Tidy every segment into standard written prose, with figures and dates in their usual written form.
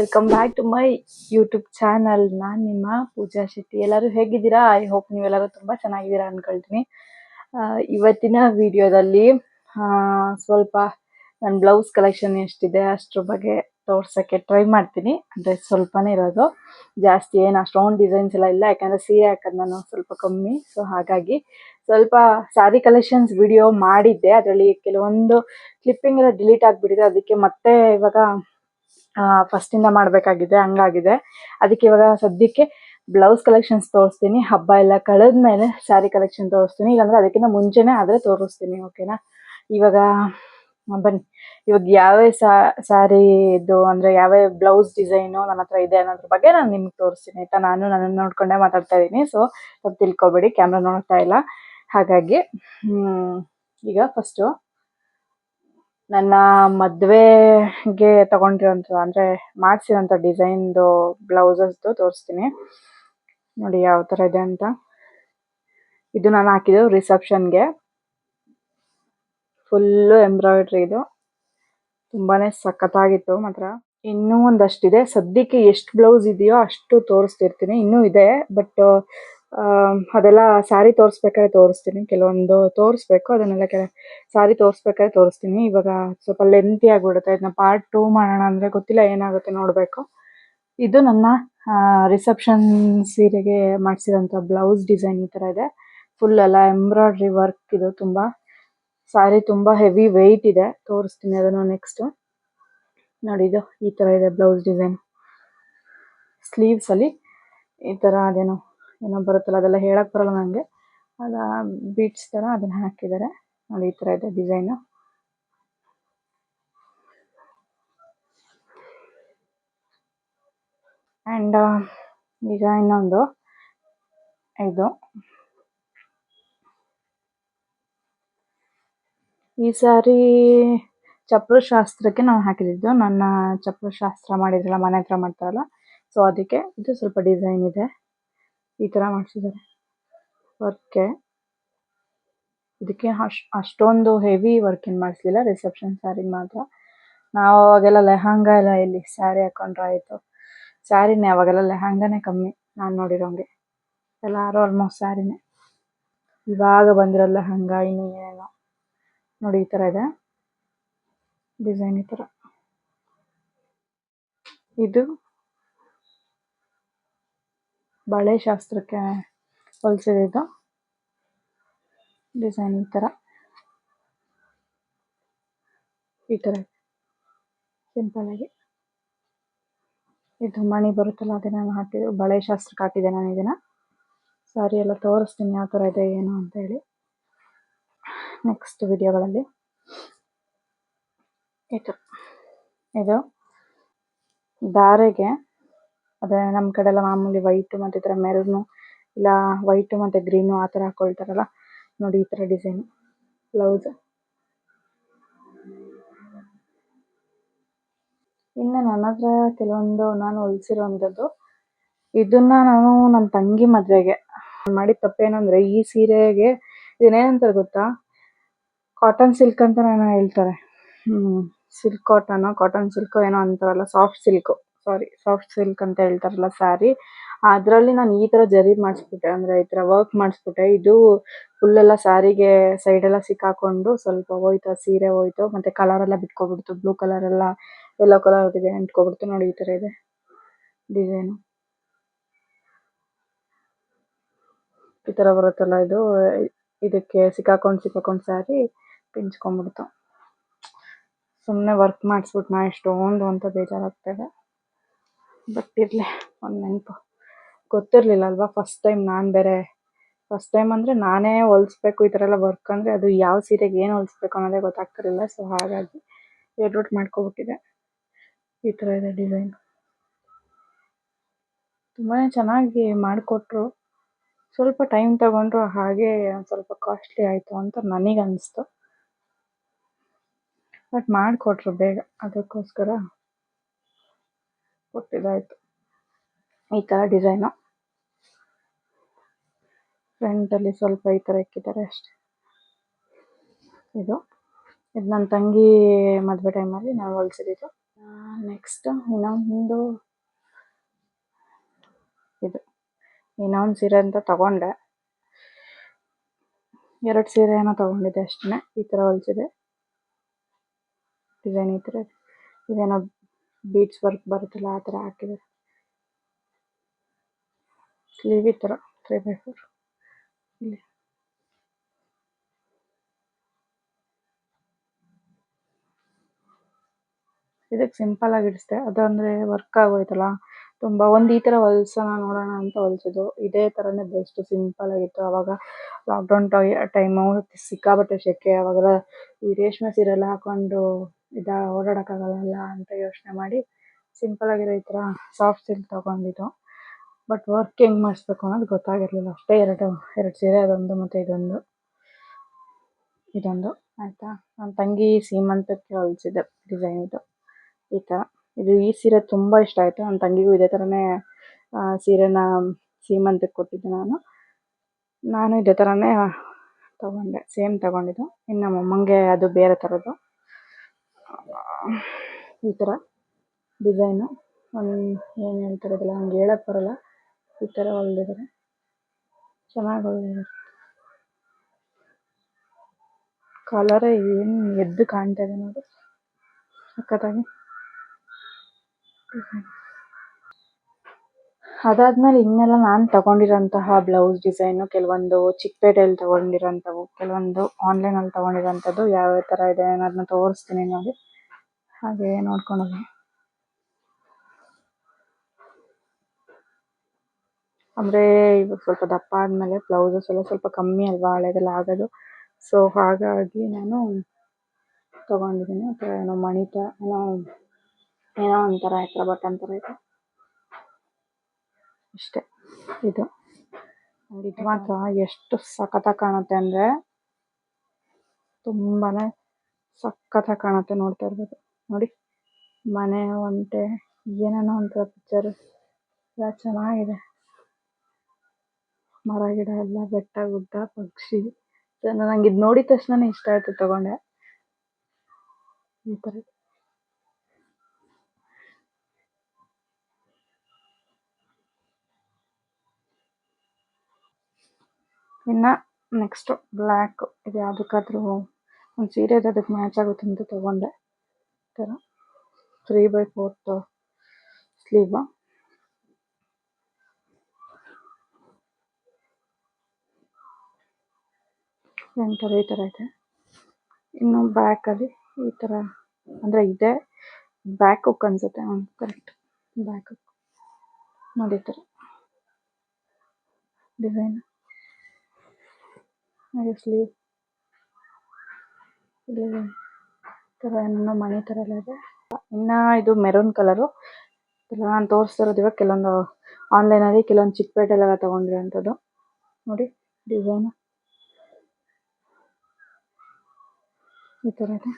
Welcome back to my YouTube channel. ನಾನು ನಿಮ್ಮ ಪೂಜಾ ಶೆಟ್ಟಿ. ಎಲ್ಲರೂ ಹೇಗಿದ್ದೀರಾ? ಐ ಹೋಪ್ ನೀವೆಲ್ಲರೂ ತುಂಬ ಚೆನ್ನಾಗಿದ್ದೀರಾ ಅನ್ಕೊಳ್ತೀನಿ. ಇವತ್ತಿನ ವಿಡಿಯೋದಲ್ಲಿ ಸ್ವಲ್ಪ ನನ್ನ ಬ್ಲೌಸ್ ಕಲೆಕ್ಷನ್ ಎಷ್ಟಿದೆ ಅಷ್ಟ್ರ ಬಗ್ಗೆ ತೋರ್ಸೋಕ್ಕೆ ಟ್ರೈ ಮಾಡ್ತೀನಿ. ಅಂದರೆ ಸ್ವಲ್ಪನೇ ಇರೋದು, ಜಾಸ್ತಿ ಏನು ಅಷ್ಟೊಂದು ಡಿಸೈನ್ಸ್ ಎಲ್ಲ ಇಲ್ಲ, ಯಾಕಂದರೆ ಸೀರೆ ಹಾಕೋದು ನಾನು ಸ್ವಲ್ಪ ಕಮ್ಮಿ. ಸೊ ಹಾಗಾಗಿ ಸ್ವಲ್ಪ ಸ್ಯಾರಿ ಕಲೆಕ್ಷನ್ಸ್ ವಿಡಿಯೋ ಮಾಡಿದ್ದೆ, ಅದರಲ್ಲಿ ಕೆಲವೊಂದು ಕ್ಲಿಪ್ಪಿಂಗ್ ಎಲ್ಲ ಡಿಲೀಟ್ ಆಗಿಬಿಟ್ಟಿದೆ. ಅದಕ್ಕೆ ಮತ್ತೆ ಇವಾಗ ಫಸ್ಟಿಂದ ಮಾಡಬೇಕಾಗಿದೆ, ಹಂಗಾಗಿದೆ. ಅದಕ್ಕೆ ಇವಾಗ ಸದ್ಯಕ್ಕೆ ಬ್ಲೌಸ್ ಕಲೆಕ್ಷನ್ಸ್ ತೋರಿಸ್ತೀನಿ. ಹಬ್ಬ ಎಲ್ಲ ಕಳೆದ ಮೇಲೆ ಸ್ಯಾರಿ ಕಲೆಕ್ಷನ್ ತೋರಿಸ್ತೀನಿ, ಇಲ್ಲಾಂದರೆ ಅದಕ್ಕಿಂತ ಮುಂಚೆನೇ ಆದರೆ ತೋರಿಸ್ತೀನಿ. ಓಕೆನಾ? ಇವಾಗ ಬನ್ನಿ, ಇವಾಗ ಯಾವ್ಯಾವ ಸ್ಯಾರಿದು ಅಂದರೆ ಯಾವ್ಯಾವ ಬ್ಲೌಸ್ ಡಿಸೈನು ನನ್ನ ಹತ್ರ ಇದೆ ಅನ್ನೋದ್ರ ಬಗ್ಗೆ ನಾನು ನಿಮ್ಗೆ ತೋರಿಸ್ತೀನಿ, ಆಯಿತಾ? ನಾನು ನನ್ನನ್ನು ನೋಡ್ಕೊಂಡೇ ಮಾತಾಡ್ತಾ ಇದ್ದೀನಿ, ಸೊ ಸ್ವಲ್ಪ ತಿಳ್ಕೊಬೇಡಿ, ಕ್ಯಾಮ್ರಾ ನೋಡ್ತಾ ಇಲ್ಲ. ಹಾಗಾಗಿ ಈಗ ಫಸ್ಟು ನನ್ನ ಮದುವೆಗೆ ತಗೊಂಡಿರೋಂಥ ಅಂದರೆ ಮಾಡಿಸಿರೋಂಥ ಡಿಸೈನ್ದು ಬ್ಲೌಸಸ್ದು ತೋರಿಸ್ತೀನಿ. ನೋಡಿ ಯಾವ ಥರ ಇದೆ ಅಂತ. ಇದು ನಾನು ಹಾಕಿದ್ದು ರಿಸೆಪ್ಷನ್ಗೆ, ಫುಲ್ಲು ಎಂಬ್ರಾಯ್ಡ್ರಿ. ಇದು ತುಂಬಾ ಸಖತ್ತಾಗಿತ್ತು ಮಾತ್ರ. ಇನ್ನೂ ಒಂದಷ್ಟಿದೆ, ಸದ್ಯಕ್ಕೆ ಎಷ್ಟು ಬ್ಲೌಸ್ ಇದೆಯೋ ಅಷ್ಟು ತೋರಿಸ್ತಿರ್ತೀನಿ. ಇನ್ನೂ ಇದೆ, ಬಟ್ ಅದೆಲ್ಲ ಸ್ಯಾರಿ ತೋರಿಸ್ಬೇಕಾದ್ರೆ ತೋರಿಸ್ತೀನಿ. ಕೆಲವೊಂದು ತೋರಿಸ್ಬೇಕು, ಅದನ್ನೆಲ್ಲ ಸ್ಯಾರಿ ತೋರಿಸ್ಬೇಕಾದ್ರೆ ತೋರಿಸ್ತೀನಿ. ಇವಾಗ ಸ್ವಲ್ಪ ಲೆಂತಿ ಆಗಿಬಿಡುತ್ತೆ, ಇದನ್ನ ಪಾರ್ಟ್ 2 ಮಾಡೋಣ ಅಂದರೆ ಗೊತ್ತಿಲ್ಲ ಏನಾಗುತ್ತೆ, ನೋಡಬೇಕು. ಇದು ನನ್ನ ರಿಸೆಪ್ಷನ್ ಸೀರೆಗೆ ಮಾಡಿಸಿರೋಂಥ ಬ್ಲೌಸ್ ಡಿಸೈನ್ ಈ ಥರ ಇದೆ. ಫುಲ್ ಎಲ್ಲ ಎಂಬ್ರಾಯ್ಡ್ರಿ ವರ್ಕ್. ಇದು ತುಂಬ ಸ್ಯಾರಿ ತುಂಬ ಹೆವಿ ವೆಯ್ಟ್ ಇದೆ, ತೋರಿಸ್ತೀನಿ ಅದನ್ನು ನೆಕ್ಸ್ಟು. ನೋಡಿ, ಇದು ಈ ಥರ ಇದೆ ಬ್ಲೌಸ್ ಡಿಸೈನ್. ಸ್ಲೀವ್ಸಲ್ಲಿ ಈ ಥರ ಅದೇನೋ ಬರುತ್ತಲ್ಲ, ಅದೆಲ್ಲ ಹೇಳಕ್ಕೆ ಬರಲ್ಲ ನನಗೆ, ಅದು ಬೀಟ್ಸ್ ಥರ ಅದನ್ನು ಹಾಕಿದ್ದಾರೆ. ನೋಡಿ, ಈ ಥರ ಇದೆ ಡಿಸೈನು. ಆ್ಯಂಡ್ ಈಗ ಇನ್ನೊಂದು, ಇದು ಈ ಸ್ಯಾರಿ ಚಪ್ರ ಶಾಸ್ತ್ರಕ್ಕೆ ನಾವು ಹಾಕಿದ್ದು. ನನ್ನ ಚಪ್ರ ಶಾಸ್ತ್ರ ಮಾಡಿದ್ರಲ್ಲ, ಮನೆ ಹತ್ರ ಮಾಡ್ತಾರಲ್ಲ, ಸೊ ಅದಕ್ಕೆ ಇದು ಸ್ವಲ್ಪ ಡಿಸೈನ್ ಇದೆ, ಈ ಥರ ಮಾಡಿಸಿದ್ದಾರೆ ವರ್ಕೆ. ಇದಕ್ಕೆ ಅಷ್ಟೊಂದು ಹೆವಿ ವರ್ಕ್ ಏನು ಮಾಡಿಸಲಿಲ್ಲ, ರಿಸೆಪ್ಷನ್ ಸ್ಯಾರಿಗೆ ಮಾತ್ರ. ನಾವು ಅವಾಗೆಲ್ಲ ಲೆಹಂಗ ಎಲ್ಲ ಎಲ್ಲಿ ಸ್ಯಾರಿ ಹಾಕೊಂಡ್ರೆ ಆಯಿತು, ಸ್ಯಾರಿನೇ ಅವಾಗೆಲ್ಲ ಲೆಹಂಗಾನೇ ಕಮ್ಮಿ ನಾನು ನೋಡಿರೋಂಗೆ. ಎಲ್ಲರೂ ಆಲ್ಮೋಸ್ಟ್ ಸ್ಯಾರಿನೇ, ಇವಾಗ ಬಂದಿರೋ ಲೆಹಂಗ ಇನ್ನೂ ಏನೇನೋ. ನೋಡಿ, ಈ ಥರ ಇದೆ ಡಿಸೈನ್, ಈ ಥರ. ಇದು ಬಳೆ ಶಾಸ್ತ್ರಕ್ಕೆ ಹೊಲಿಸಿದ್ದು ಡಿಸೈನ್, ಈ ಥರ ಸಿಂಪಲ್ ಆಗಿ. ಇದು ಮಣಿ ಬರುತ್ತಲ್ಲ, ಅದನ್ನ ನಾನು ಹಾಕಿದ್ದು ಬಳೆ ಶಾಸ್ತ್ರಕ್ಕೆ ಹಾಕಿದ್ದೆ ನಾನು ಇದನ್ನು. ಸ್ಯಾರಿ ಎಲ್ಲ ತೋರಿಸ್ತೀನಿ ಯಾವ ಥರ ಇದೆ ಏನು ಅಂತೇಳಿ ನೆಕ್ಸ್ಟ್ ವಿಡಿಯೋಗಳಲ್ಲಿ. ಇದು ಧಾರೆಗೆ, ಅದೇ ನಮ್ಮ ಕಡೆ ಎಲ್ಲ ಮಾಮೂಲಿ ವೈಟು ಮತ್ತು ಈ ಥರ ಮೆರೂನು, ಇಲ್ಲ ವೈಟು ಮತ್ತು ಗ್ರೀನು ಆ ಥರ ಹಾಕ್ಕೊಳ್ತಾರಲ್ಲ. ನೋಡಿ, ಈ ಥರ ಡಿಸೈನು ಬ್ಲೌಸ್. ಇನ್ನು ನನ್ನ ಹತ್ರ ಕೆಲವೊಂದು ನಾನು ಹೊಲಿಸಿರೋಂಥದ್ದು, ಇದನ್ನು ನಾನು ನನ್ನ ತಂಗಿ ಮದುವೆಗೆ ಮಾಡಿದ ತಪ್ಪೇನಂದರೆ, ಈ ಸೀರೆಗೆ ಇದನ್ನೇನಂತಾರೆ ಗೊತ್ತಾ, ಕಾಟನ್ ಸಿಲ್ಕ್ ಅಂತ ನಾನು ಹೇಳ್ತಾರೆ. ಸಿಲ್ಕ್ ಕಾಟನ್ ಸಿಲ್ಕು ಏನೋ ಅಂತಾರಲ್ಲ, ಸಾಫ್ಟ್ ಸಿಲ್ಕ್ ಅಂತ ಹೇಳ್ತಾರಲ್ಲ ಸ್ಯಾರಿ. ಅದರಲ್ಲಿ ನಾನು ಈ ಥರ ಜರಿ ಮಾಡಿಸ್ಬಿಟ್ಟೆ, ಅಂದರೆ ಈ ಥರ ವರ್ಕ್ ಮಾಡಿಸ್ಬಿಟ್ಟೆ. ಇದು ಫುಲ್ಲೆಲ್ಲ ಸ್ಯಾರಿಗೆ ಸೈಡೆಲ್ಲ ಸಿಕ್ಕಾಕೊಂಡು ಸ್ವಲ್ಪ ಹೋಯ್ತು, ಸೀರೆ ಹೋಯ್ತು, ಮತ್ತು ಕಲರೆಲ್ಲ ಬಿಟ್ಕೊಬಿಡ್ತು. ಬ್ಲೂ ಕಲರೆಲ್ಲ ಯೆಲ್ಲೋ ಕಲರ್ಗೆ ಅಂಟ್ಕೊಬಿಡ್ತು. ನೋಡಿ, ಈ ಥರ ಇದೆ ಡಿಸೈನು. ಈ ಥರ ಬರುತ್ತಲ್ಲ, ಇದು ಇದಕ್ಕೆ ಸಿಕ್ಕಾಕೊಂಡು ಸ್ಯಾರಿ ಪಿಂಚ್ಕೊಂಡ್ಬಿಡ್ತು. ಸುಮ್ಮನೆ ವರ್ಕ್ ಮಾಡಿಸ್ಬಿಟ್ಟು ನಾ ಎಷ್ಟೊಂದು ಅಂತ ಬೇಜಾರಾಗ್ತಾಯಿದೆ. ಬಟ್ ಇರಲಿ, ಒಂದು ನೆನಪು. ಗೊತ್ತಿರಲಿಲ್ಲ ಅಲ್ವಾ, ಫಸ್ಟ್ ಟೈಮ್ ಅಂದರೆ ನಾನೇ ಹೊಲಿಸ್ಬೇಕು ಈ ಥರ ಎಲ್ಲ ವರ್ಕ್ ಅಂದರೆ, ಅದು ಯಾವ ಸೀರೆಗೆ ಏನು ಹೊಲಿಸ್ಬೇಕು ಅನ್ನೋದೇ ಗೊತ್ತಾಗ್ತಿರಲಿಲ್ಲ. ಸೊ ಹಾಗಾಗಿ ಎಡ್ವರ್ಟ್ ಮಾಡ್ಕೊಬಿಟ್ಟಿದೆ. ಈ ಥರ ಇದೆ ಡಿಸೈನ್. ತುಂಬಾ ಚೆನ್ನಾಗಿ ಮಾಡಿಕೊಟ್ರು, ಸ್ವಲ್ಪ ಟೈಮ್ ತಗೊಂಡ್ರು, ಹಾಗೆ ಸ್ವಲ್ಪ ಕಾಸ್ಟ್ಲಿ ಆಯಿತು ಅಂತ ನನಗೆ ಅನ್ನಿಸ್ತು. ಬಟ್ ಮಾಡಿಕೊಟ್ರು ಬೇಗ, ಅದಕ್ಕೋಸ್ಕರ ಕೊಟ್ಟಿದ್ದಾಯಿತು. ಈ ಥರ ಡಿಸೈನು ಫ್ರಂಟಲ್ಲಿ ಸ್ವಲ್ಪ ಈ ಥರ ಇಕ್ಕಿದ್ದಾರೆ ಅಷ್ಟೆ. ಇದು ನನ್ನ ತಂಗಿ ಮದುವೆ ಟೈಮಲ್ಲಿ ನಾನು ಹೊಲಿಸಿದ್ದು. ನೆಕ್ಸ್ಟ್ ಇನ್ನೊಂದು ಇದು ಇನ್ನೊಂದು ಸೀರೆ ಅಂತ ತಗೊಂಡೆ. 2 ಸೀರೆ ಏನೋ ತಗೊಂಡಿದ್ದೆ ಅಷ್ಟೇ. ಈ ಥರ ಹೊಲ್ಸಿದೆ. ಡಿಸೈನ್ ಈ ಥರ ಇದೇನೋ ಬೀಡ್ಸ್ ವರ್ಕ್ ಬರುತ್ತಲ್ಲ ಆ ಥರ ಹಾಕಿದ್ದಾರೆ. ಸ್ಲೀವ್ ಈ ಥರ 3/4 ಇಲ್ಲಿ. ಇದಕ್ಕೆ ಸಿಂಪಲ್ ಆಗಿ ಇಡಿಸ್ದೆ. ಅದಂದರೆ ವರ್ಕ್ ಆಗೋಯ್ತಲ್ಲ ತುಂಬ. ಒಂದು ಈ ಥರ ಹೊಲ್ಸೋಣ ನೋಡೋಣ ಅಂತ ಹೊಲ್ಸಿದ್ದು. ಇದೇ ಥರನೇ ಬೆಸ್ಟ್, ಸಿಂಪಲ್ ಆಗಿತ್ತು. ಆವಾಗ ಲಾಕ್ಡೌನ್ ಟೈಮು ಸಿಕ್ಕಾಪಟ್ಟೆ ಸೆಕೆ. ಆವಾಗೆಲ್ಲ ಈ ರೇಷ್ಮೆ ಸೀರೆ ಎಲ್ಲ ಹಾಕೊಂಡು ಓಡಾಡೋಕ್ಕಾಗಲ್ಲ ಅಂತ ಯೋಚನೆ ಮಾಡಿ ಸಿಂಪಲ್ ಆಗಿರೋ ಈ ಥರ ಸಾಫ್ಟ್ ಸಿಲ್ಕ್ ತೊಗೊಂಡಿದ್ದು. ಬಟ್ ವರ್ಕ್ ಹೆಂಗೆ ಮಾಡಿಸ್ಬೇಕು ಅನ್ನೋದು ಗೊತ್ತಾಗಿರಲಿಲ್ಲ ಅಷ್ಟೇ. ಎರಡು ಸೀರೆ, ಅದೊಂದು ಮತ್ತು ಇದೊಂದು ಆಯಿತಾ. ನನ್ನ ತಂಗಿ ಸೀಮಂತಕ್ಕೆ ಹೊಲಿಸಿದ್ದೆ ಡಿಸೈನ್ ಇದು ಈ ಥರ. ಈ ಸೀರೆ ತುಂಬ ಇಷ್ಟ ಆಯಿತು. ನನ್ನ ತಂಗಿಗೂ ಇದೇ ಥರನೇ ಸೀರೆನ ಸೀಮಂತಕ್ಕೆ ಕೊಟ್ಟಿದ್ದೆ ನಾನು ಇದೇ ಥರನೇ ತೊಗೊಂಡೆ, ಸೇಮ್ ತೊಗೊಂಡಿದ್ದು. ಇನ್ನು ನಮ್ಮ ಅಮ್ಮಂಗೆ ಅದು ಬೇರೆ ಥರದ್ದು ಈ ಥರ ಡಿಸೈನು. ಏನು ಹೇಳ್ತಾರೆ ಇದೆಲ್ಲ ಹಂಗೆ ಹೇಳಕ್ಕೆ ಬರೋಲ್ಲ. ಈ ಥರ ಹೊಲ್ದಿದ್ದಾರೆ, ಚೆನ್ನಾಗಿ ಹೊಲ್ದಿದ್ದಾರೆ. ಕಲರೇ ಏನು ಎದ್ದು ಕಾಣ್ತಾ ಇದೆ ನೋಡಿ, ಸಖತ್ತಾಗಿ. ಅದಾದ್ಮೇಲೆ ಇನ್ನೆಲ್ಲ ನಾನು ತಗೊಂಡಿರೋಂತಹ ಬ್ಲೌಸ್ ಡಿಸೈನು, ಕೆಲವೊಂದು ಚಿಕ್ಕಪೇಟೆಯಲ್ಲಿ ತಗೊಂಡಿರೋಂಥವು, ಕೆಲವೊಂದು ಆನ್ಲೈನಲ್ಲಿ ತಗೊಂಡಿರೋಂಥದ್ದು ಯಾವ್ಯಾವ ಥರ ಇದೆ ಅನ್ನೋದನ್ನ ತೋರಿಸ್ತೀನಿ ನೋಡಿ, ಹಾಗೆ ನೋಡ್ಕೊಂಡೋಗಿ. ಅಂದರೆ ಇವಾಗ ಸ್ವಲ್ಪ ದಪ್ಪ ಆದಮೇಲೆ ಬ್ಲೌಸಸ್ ಸ್ವಲ್ಪ ಕಮ್ಮಿ ಅಲ್ವಾ ಹಳೆದೆಲ್ಲ ಆಗೋದು. ಸೊ ಹಾಗಾಗಿ ನಾನು ತೊಗೊಂಡಿದ್ದೀನಿ. ಆ ಥರ ಏನೋ ಏನೋ ಒಂಥರ ಈ ಥರ ಬಟನ್ ಥರ ಇದೆ ಅಷ್ಟೇ. ಇದು ಮಾತ್ರ ಎಷ್ಟು ಸಖತ್ತಾಗಿ ಕಾಣುತ್ತೆ ಅಂದರೆ ತುಂಬಾ ಸಖತ್ತಾಗಿ ಕಾಣುತ್ತೆ. ನೋಡ್ತಾ ಇರ್ಬೋದು ನೋಡಿ, ಮನೆ ಒಂಟೆ ಏನೇನೋ ಒಂಥರ ಪಿಕ್ಚರು ಎಲ್ಲ ಚೆನ್ನಾಗಿದೆ. ಮರ ಗಿಡ ಎಲ್ಲ, ಬೆಟ್ಟ ಗುಡ್ಡ, ಪಕ್ಷಿ. ನಂಗೆ ಇದು ನೋಡಿದ ತಕ್ಷಣ ಇಷ್ಟ ಆಯಿತು, ತಗೊಂಡೆ ಈ ಥರ. ಇನ್ನು ನೆಕ್ಸ್ಟು ಬ್ಲ್ಯಾಕು. ಇದು ಯಾವುದಕ್ಕಾದ್ರೂ ಒಂದು ಸೀರೆ ಇದೆ, ಅದಕ್ಕೆ ಮ್ಯಾಚ್ ಆಗುತ್ತೆ ಅಂತ ತೊಗೊಂಡೆ. ಈ ಥರ 3/4 ಸ್ಲೀವ್. ಫ್ರಂಟಲ್ಲಿ ಈ ಥರ ಇದೆ. ಇನ್ನು ಬ್ಯಾಕಲ್ಲಿ ಈ ಥರ ಅಂದರೆ ಇದೆ ಬ್ಯಾಕ್ ಹುಕ್ ಅನಿಸುತ್ತೆ. ಕರೆಕ್ಟ್, ಬ್ಯಾಕ್ ಹುಕ್ ನೋಡಿ. ಈ ಥರ ಡಿಸೈನ್. ಹಾಗೆ ಸ್ಲೀವ್ ಇಲ್ಲಿ ಥರ ಏನೋ ಮಣಿ ಥರ ಎಲ್ಲ ಇದೆ. ಇನ್ನು ಇದು ಮೆರೂನ್ ಕಲರು. ನಾನು ತೋರಿಸ್ತಿರೋದು ಇವಾಗ ಕೆಲವೊಂದು ಆನ್ಲೈನಲ್ಲಿ, ಕೆಲವೊಂದು ಚಿಕ್ಕಪೇಟೆಲೆಲ್ಲ ತೊಗೊಂಡಿರೋಂಥದ್ದು ನೋಡಿ. ಡಿಸೈನು ಈ ಥರ ಇದೆ.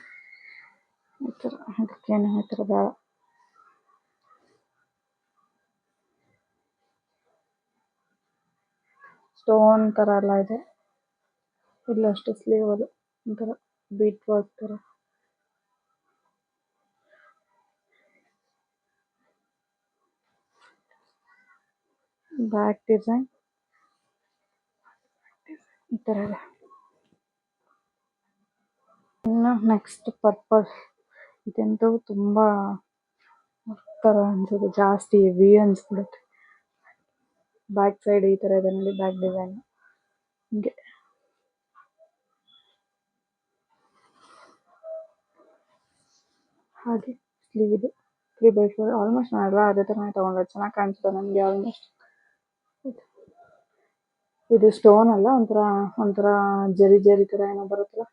ಈ ಥರ ಅದಕ್ಕೇನು ಈ ಥರದ ಸ್ಟೋನ್ ಥರ ಎಲ್ಲ ಇದೆ. ಇಲ್ಲಷ್ಟು ಸ್ಲೀವ್ ಅದು ಒಂಥರ ಬೀಟ್ ವರ್ಕ್ ಥರ. ಬ್ಯಾಕ್ ಡಿಸೈನ್ ಈ ಥರ ಇದೆ. ಇನ್ನು ನೆಕ್ಸ್ಟ್ ಪರ್ಪಲ್. ಇದಂತೂ ತುಂಬ ಥರ ಅನ್ಸುತ್ತೆ, ಜಾಸ್ತಿ ವಿ ಅನ್ಸ್ಬಿಡುತ್ತೆ. ಬ್ಯಾಕ್ ಸೈಡ್ ಈ ಥರ ಇದೆ ನೋಡಿ, ಬ್ಯಾಕ್ ಡಿಸೈನ್ ಹಿಂಗೆ. ಹಾಗೆ ಸ್ಲೀವ್ ಇದು 3/4. ಆಲ್ಮೋಸ್ಟ್ ನಾನೆಲ್ಲ ಅದೇ ಥರನೇ ತೊಗೊಂಡೆ, ಚೆನ್ನಾಗಿ ಕಾಣಿಸ್ತು ನನಗೆ ಆಲ್ಮೋಸ್ಟ್. ಇದು ಸ್ಟೋನ್ ಅಲ್ಲ, ಒಂಥರ ಜರಿ ಥರ ಏನೋ ಬರುತ್ತಲ್ಲ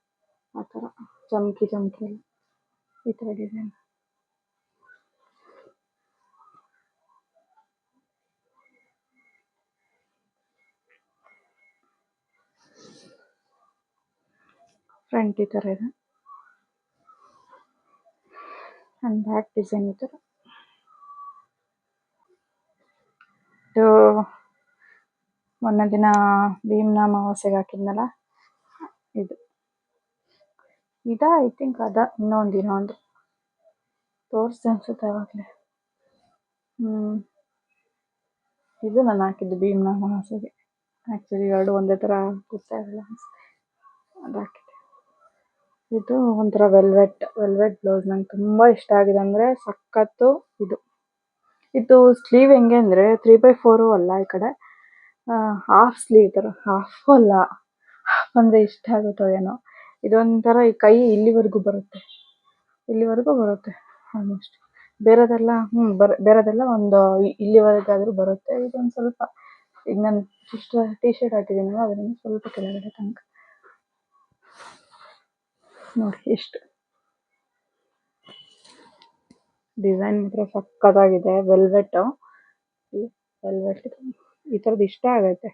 ಆ ಥರ, ಚಮಕಿ ಎಲ್ಲ ಈ ಥರ ಡಿಸೈನ್. ಫ್ರಂಟ್ ಈ ಥರ ಇದೆ ಆ್ಯಂಡ್ ಬ್ಯಾಕ್ ಡಿಸೈನ್ ಈ ಥರ. ಇದು ಮೊನ್ನೆ ದಿನ ಭೀಮ್ನ ಅಮಾವಾಸ್ಯೆಗೆ ಹಾಕಿದ್ನಲ್ಲ, ಇದು ಐ ಥಿಂಕ್ ಇನ್ನೊಂದು ತೋರಿಸ್ದೆ ಅನ್ಸುತ್ತೆ ಅವಾಗಲೇ. ಇದು ನಾನು ಹಾಕಿದ್ದು ಭೀಮ್ನ ಮನಸ್ಸಿಗೆ. ಆ್ಯಕ್ಚುಲಿ ಎರಡು ಒಂದೇ ಥರ ಗೊತ್ತಾಗಲ್ಲ ಅನಿಸುತ್ತೆ, ಅದು ಹಾಕಿದ್ದೆ. ಇದು ಒಂಥರ ವೆಲ್ವೆಟ್ ಬ್ಲೌಸ್. ನಂಗೆ ತುಂಬ ಇಷ್ಟ ಆಗಿದೆ ಅಂದರೆ ಸಖತ್ತು. ಇದು ಸ್ಲೀವ್ ಹೆಂಗೆ ಅಂದರೆ 3/4 ಅಲ್ಲ, ಈ ಕಡೆ ಹಾಫ್ ಸ್ಲೀವ್ ಥರ. ಹಾಫು ಅಲ್ಲ, ಹಾಫ್ ಅಂದರೆ ಇಷ್ಟ ಆಗುತ್ತೋ ಏನೋ. ಇದೊಂಥರ ಈ ಕೈ ಇಲ್ಲಿವರೆಗೂ ಬರುತ್ತೆ ಆಲ್ಮೋಸ್ಟ್. ಬೇರೆದೆಲ್ಲ ಬೇರೆದೆಲ್ಲ ಒಂದು ಇಲ್ಲಿವರೆಗಾದರೂ ಬರುತ್ತೆ. ಇದೊಂದು ಸ್ವಲ್ಪ, ಈಗ ನಾನು ಟೀ ಶರ್ಟ್ ಹಾಕಿದ್ದೀನಲ್ಲ ಅದರಿಂದ ಸ್ವಲ್ಪ ಕೆಳಗಡೆ ತನಕ ನೋಡಿ ಎಷ್ಟು ಡಿಸೈನ್ ಮಾತ್ರ ಸಕ್ಕತ್ತಾಗಿದೆ. ವೆಲ್ವೆಟ್ ಈ ಥರದ್ದು ಇಷ್ಟ ಆಗೈತೆ.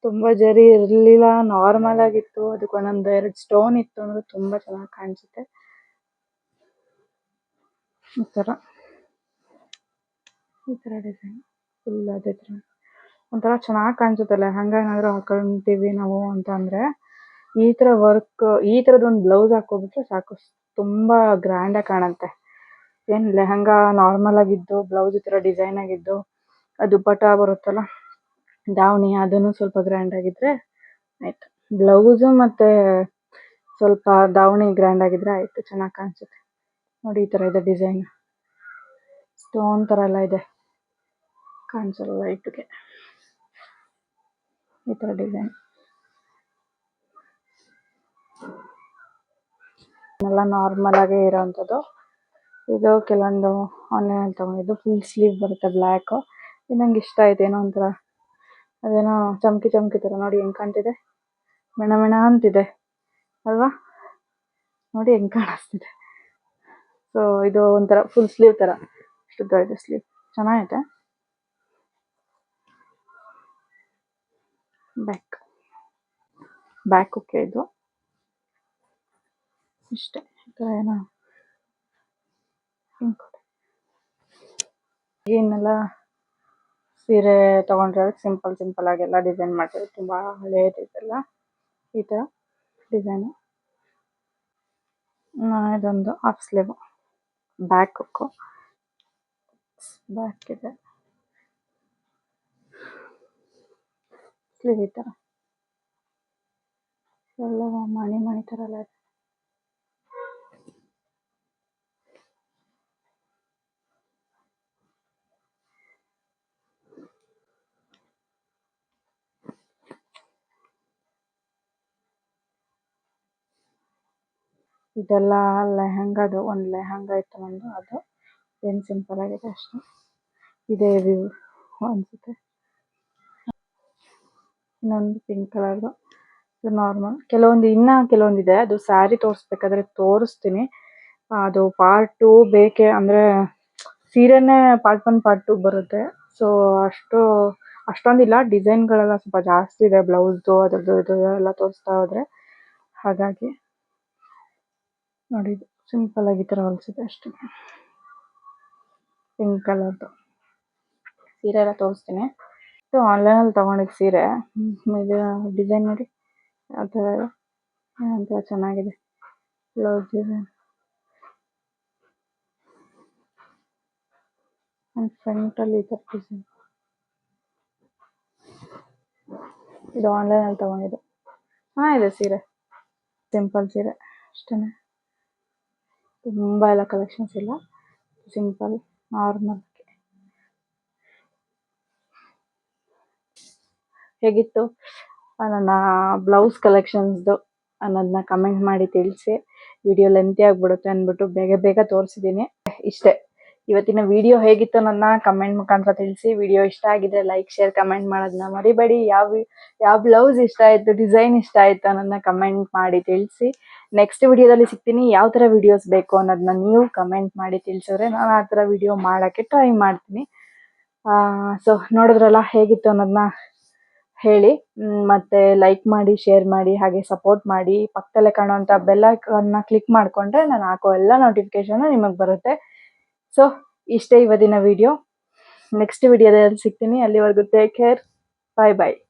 ತುಂಬ ಜರಿ ಇರಲಿಲ್ಲ, ನಾರ್ಮಲ್ ಆಗಿತ್ತು. ಅದಕ್ಕೆ ಒಂದೊಂದು 2 ಸ್ಟೋನ್ ಇತ್ತು ಅಂದರೆ ತುಂಬ ಚೆನ್ನಾಗಿ ಕಾಣಿಸುತ್ತೆ. ಈ ಥರ ಡಿಸೈನ್ ಫುಲ್ ಅದೇ ಥರ ಒಂಥರ ಚೆನ್ನಾಗಿ ಕಾಣಿಸುತ್ತೆ. ಲೆಹಂಗಾನಾದರೂ ಹಾಕೊಳ್ತೀವಿ ನಾವು ಅಂತ ಅಂದರೆ ಈ ಥರ ವರ್ಕ್, ಈ ಥರದ್ದೊಂದು ಬ್ಲೌಸ್ ಹಾಕ್ಕೊಬಿಟ್ರೆ ಸಾಕು, ತುಂಬ ಗ್ರ್ಯಾಂಡಾಗಿ ಕಾಣುತ್ತೆ. ಏನು ಲೆಹಂಗಾ ನಾರ್ಮಲ್ ಆಗಿದ್ದು, ಬ್ಲೌಸ್ ಈ ಥರ ಡಿಸೈನ್ ಆಗಿದ್ದು, ಅದು ದುಪ್ಪಟ್ಟ ಬರುತ್ತಲ್ಲ ದಾವಣಿ, ಅದನ್ನು ಸ್ವಲ್ಪ ಗ್ರ್ಯಾಂಡ್ ಆಗಿದ್ರೆ ಆಯಿತು. ಬ್ಲೌಸು ಮತ್ತು ಸ್ವಲ್ಪ ದಾವಣಿ ಗ್ರ್ಯಾಂಡ್ ಆಗಿದ್ರೆ ಆಯಿತು, ಚೆನ್ನಾಗಿ ಕಾಣಿಸುತ್ತೆ. ನೋಡಿ ಈ ಥರ ಇದೆ ಡಿಸೈನ್, ಸ್ಟೋನ್ ಥರ ಎಲ್ಲ ಇದೆ, ಕಾಣಿಸಲ್ಲ ಲೈಟ್ಗೆ. ಈ ಥರ ಡಿಸೈನ್ ಎಲ್ಲ ನಾರ್ಮಲ್ ಆಗೇ ಇರೋವಂಥದ್ದು. ಇದು ಕೆಲವೊಂದು ಆನ್ಲೈನಲ್ಲಿ ತೊಗೊಂಡಿದ್ದು ಫುಲ್ ಸ್ಲೀವ್ ಬರುತ್ತೆ ಬ್ಲ್ಯಾಕು. ಇದು ನಂಗೆ ಇಷ್ಟ ಆಯ್ತು. ಏನೋ ಒಂಥರ ಅದೇನೋ ಚಮಕಿ ಥರ ನೋಡಿ ಹೆಂಗೆ ಕಾಣ್ತಿದೆ, ಮೆಣ ಅಂತಿದೆ ಅಲ್ವಾ, ನೋಡಿ ಹೆಂಗೆ ಕಾಣಿಸ್ತಿದೆ. ಸೊ ಇದು ಒಂಥರ ಫುಲ್ ಸ್ಲೀವ್ ಥರ, ಇಷ್ಟು ಇದೆ ಸ್ಲೀವ್, ಚೆನ್ನಾಗೈತೆ. Back okay. ಇದು ಇಷ್ಟೇ, ಈ ಥರ ಏನೋ ಏನೆಲ್ಲ ಸೀರೆ ತೊಗೊಂಡ್ರೆ ಸಿಂಪಲ್ ಆಗೆಲ್ಲ ಡಿಸೈನ್ ಮಾಡ್ತಾರೆ, ತುಂಬ ಹಳೇದೈತೆಲ್ಲ ಈ ಥರ ಡಿಸೈನು. ಇದೊಂದು ಹಾಫ್ ಸ್ಲೀವ್, ಬ್ಯಾಕ್ ಇದೆ, ಸ್ಲೀವ್ ಈ ಥರ ಎಲ್ಲ ಮಣಿ ಥರ ಎಲ್ಲ ಇದೆ. ಇದೆಲ್ಲ ಲೆಹಂಗಾದು, ಒಂದು ಲೆಹಂಗಾ ಇತ್ತು ನಂದು, ಅದು ಏನು ಸಿಂಪಲ್ ಆಗಿದೆ ಅಷ್ಟೇ. ಇದೇ ವ್ಯೂ ಅನಿಸುತ್ತೆ. ಇನ್ನೊಂದು ಪಿಂಕ್ ಕಲರ್ದು, ಇದು ನಾರ್ಮಲ್. ಕೆಲವೊಂದಿದೆ, ಅದು ಸ್ಯಾರಿ ತೋರಿಸ್ಬೇಕಾದ್ರೆ ತೋರಿಸ್ತೀನಿ. ಅದು ಪಾರ್ಟ್ 2 ಬೇಕೆ ಅಂದರೆ ಸೀರೆನೇ ಪಾರ್ಟ್ 1 ಪಾರ್ಟ್ 2 ಬರುತ್ತೆ. ಸೊ ಅಷ್ಟೊಂದಿಲ್ಲ, ಡಿಸೈನ್ಗಳೆಲ್ಲ ಸ್ವಲ್ಪ ಜಾಸ್ತಿ ಇದೆ ಬ್ಲೌಸ್ದು, ಅದರದ್ದು ಇದು ಎಲ್ಲ ತೋರಿಸ್ತಾ ಹೋದರೆ. ಹಾಗಾಗಿ ನೋಡಿ, ಇದು ಸಿಂಪಲ್ ಆಗಿ ಈ ಥರ ಹೊಲಿಸಿದೆ ಅಷ್ಟೇ. ಪಿಂಕ್ ಕಲರ್ದು ಸೀರೆ ಎಲ್ಲ ತೋರಿಸ್ತೀನಿ. ಇದು ಆನ್ಲೈನಲ್ಲಿ ತೊಗೊಂಡಿದ್ದು ಸೀರೆ. ಇದು ಡಿಸೈನ್ ನೋಡಿ ಆ ಥರ ಒಂಥರ ಚೆನ್ನಾಗಿದೆ ಬ್ಲೌಸ್ ಡಿಸೈನ್. ಆ್ಯಂಡ್ ಫ್ರಂಟಲ್ಲಿ ಈ ಥರ ಡಿಸೈನ್. ಇದು ಆನ್ಲೈನಲ್ಲಿ ತೊಗೊಂಡಿದ್ದು, ಚೆನ್ನಾಗಿದೆ ಸೀರೆ. ಸಿಂಪಲ್ ಸೀರೆ ಅಷ್ಟೇ, ತುಂಬ ಎಲ್ಲ ಕಲೆಕ್ಷನ್ಸ್ ಇಲ್ಲ, ಸಿಂಪಲ್ ನಾರ್ಮಲ್. ಹೇಗಿತ್ತು ನನ್ನ ಬ್ಲೌಸ್ ಕಲೆಕ್ಷನ್ಸ್ದು ಅನ್ನೋದನ್ನ ಕಮೆಂಟ್ ಮಾಡಿ ತಿಳಿಸಿ. ವಿಡಿಯೋ ಲೆಂತಿ ಆಗಿಬಿಡುತ್ತೆ ಅಂದ್ಬಿಟ್ಟು ಬೇಗ ತೋರಿಸಿದ್ದೀನಿ. ಇಷ್ಟೇ ಇವತ್ತಿನ ವಿಡಿಯೋ. ಹೇಗಿತ್ತು ಅನ್ನೋದನ್ನ ಕಮೆಂಟ್ ಮುಖಾಂತರ ತಿಳಿಸಿ. ವಿಡಿಯೋ ಇಷ್ಟ ಆಗಿದ್ರೆ ಲೈಕ್, ಶೇರ್, ಕಮೆಂಟ್ ಮಾಡೋದನ್ನ ಮರಿಬೇಡಿ. ಯಾವ ಬ್ಲೌಸ್ ಇಷ್ಟ ಆಯಿತು, ಡಿಸೈನ್ ಇಷ್ಟ ಆಯಿತು ಅನ್ನೋದನ್ನ ಕಮೆಂಟ್ ಮಾಡಿ ತಿಳಿಸಿ. ನೆಕ್ಸ್ಟ್ ವಿಡಿಯೋದಲ್ಲಿ ಸಿಗ್ತೀನಿ. ಯಾವ ಥರ ವಿಡಿಯೋಸ್ ಬೇಕು ಅನ್ನೋದನ್ನ ನೀವು ಕಮೆಂಟ್ ಮಾಡಿ ತಿಳಿಸಿದ್ರೆ ನಾನು ಆ ಥರ ವಿಡಿಯೋ ಮಾಡೋಕ್ಕೆ ಟ್ರೈ ಮಾಡ್ತೀನಿ. ಸೊ ನೋಡಿದ್ರಲ್ಲ, ಹೇಗಿತ್ತು ಅನ್ನೋದನ್ನ ಹೇಳಿ. ಮತ್ತು ಲೈಕ್ ಮಾಡಿ, ಶೇರ್ ಮಾಡಿ, ಹಾಗೆ ಸಪೋರ್ಟ್ ಮಾಡಿ. ಪಕ್ಕದಲ್ಲೇ ಕಾಣುವಂಥ ಬೆಲ್ ಐಕಾನ್ನ ಕ್ಲಿಕ್ ಮಾಡಿಕೊಂಡ್ರೆ ನಾನು ಹಾಕೋ ಎಲ್ಲ ನೋಟಿಫಿಕೇಷನ್ ನಿಮಗೆ ಬರುತ್ತೆ. ಸೊ ಇಷ್ಟೇ ಇವತ್ತಿನ ವಿಡಿಯೋ. ನೆಕ್ಸ್ಟ್ ವಿಡಿಯೋದಲ್ಲಿ ಸಿಗ್ತೀನಿ. ಅಲ್ಲಿವರೆಗೂ ಟೇಕ್ ಕೇರ್, ಬಾಯ್.